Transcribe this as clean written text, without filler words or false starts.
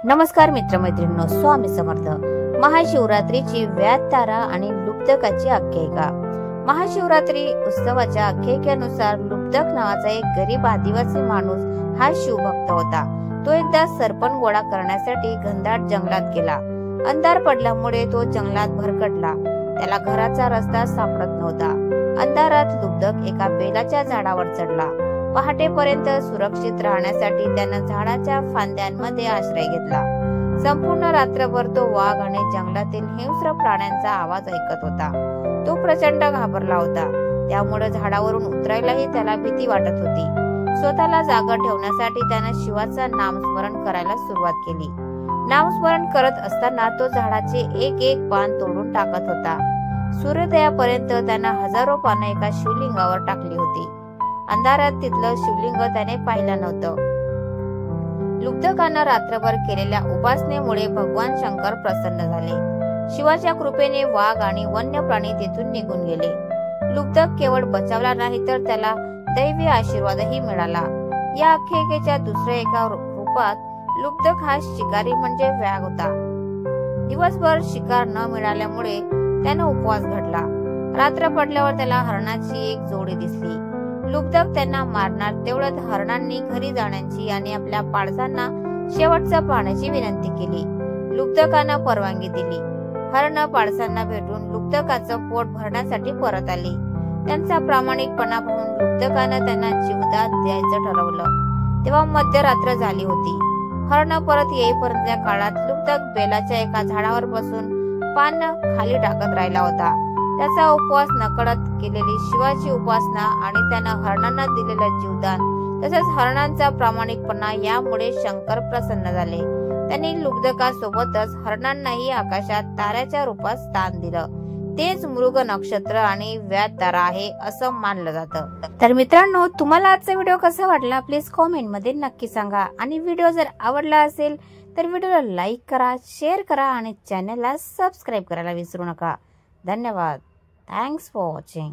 नमस्कार मित्रमैत्रिणींनो, स्वामी समर्थ। महाशिवरात्रीची व्याध तारा आणि लुब्धकाची आख्यायिका। महाशिवरात्री उत्सवाच्या आख्यायिकेनुसार लुब्धक नावाचा एक गरीब आदिवासी माणूस हा शिवभक्त होता। तो एकदा सरपण गोळा करण्यासाठी घनदाट जंगलात गेला। अंधार पडल्यामुळे तो जंगलात भरकटला। त्याला घराचा रस्ता सापडत नव्हता। अंधारात लुब्धक एका बेलाच्या झाडावर चढला। पहाटेपर्यंत सुरक्षित राहण्यासाठी त्यानं झाडाच्या फांद्यांमध्ये आश्रय घेतला। संपूर्ण रात्रभर तो वाघ आणि जंगलातील हिंस्र प्राण्यांचा आवाज ऐकत होता। तो प्रचंड घाबरला होता, त्यामुळे झाडावरून उतरायलाही त्याला भीती वाटत होती। स्वतःला जागा ठेवण्यासाठी त्यानं शिवाचं नामस्मरण करायला सुरुवात केली। नामस्मरण करत असताना तो झाडाचे एक एक पान तोडून टाकत होता। सूर्योदयापर्यंत त्यानं हजारो पानं एका शिवलिंगावर टाकली होती। अंधारात तिथलं शिवलिंग त्याने पाहिलं नव्हतं। लुब्धकानं रात्रभर केलेल्या उपासनेमुळे भगवान शंकर प्रसन्न झाले। शिवाच्या कृपेने वाघ आणि वन्य प्राणी तिथून निघून गेले। लुब्धक केवळ बचावला नाही तर त्याला दैवी आशीर्वादही मिळाला। या आख्यायिकेच्या दुसऱ्या एका रूपात लुब्धक हा शिकारी म्हणजे व्याघ होता। दिवसभर शिकार न मिळाल्यामुळे त्यानं उपवास घडला। रात्र पडल्यावर त्याला हरणाची एक जोडी दिसली। लुब्धक त्यांना मारणार तेवढ्यात हरणांनी घरी जाण्याची आणि आपल्या पाडसांना शेवटचं पाहण्याची विनंती केली। लुब्धकानं परवानगी दिली। हरण पाडसांना भेटून लुब्धकाचं पोट भरण्यासाठी परत आली। त्यांचा प्रामाणिकपणा पाहून लुब्धकानं त्यांना जीवदान द्यायचं ठरवलं। तेव्हा मध्यरात्र झाली होती। हरण परत येईपर्यंतच्या काळात लुब्धक बेलाच्या एका झाडावर बसून पान खाली टाकत राहिला होता। त्याचा उपवास, नकळत केलेली शिवाची उपासना आणि त्यानं हरणांना दिलेलं जीवदान तसेच हरणांचा प्रामाणिकपणा यामुळे शंकर प्रसन्न झाले। त्यांनी लुब्धकासोबतच हरणांनाही आकाशात ताऱ्याच्या रूपात स्थान दिलं। तेच मृग नक्षत्र आणि व्याध तारा आहे असं मानलं जातं। तर मित्रांनो, तुम्हाला आजचा व्हिडिओ कसा वाटला प्लीज कॉमेंट मध्ये नक्की सांगा। आणि व्हिडिओ जर आवडला असेल तर व्हिडिओला लाईक करा, शेअर करा आणि चॅनलला सबस्क्राईब करायला विसरू नका। धन्यवाद। Thanks for watching.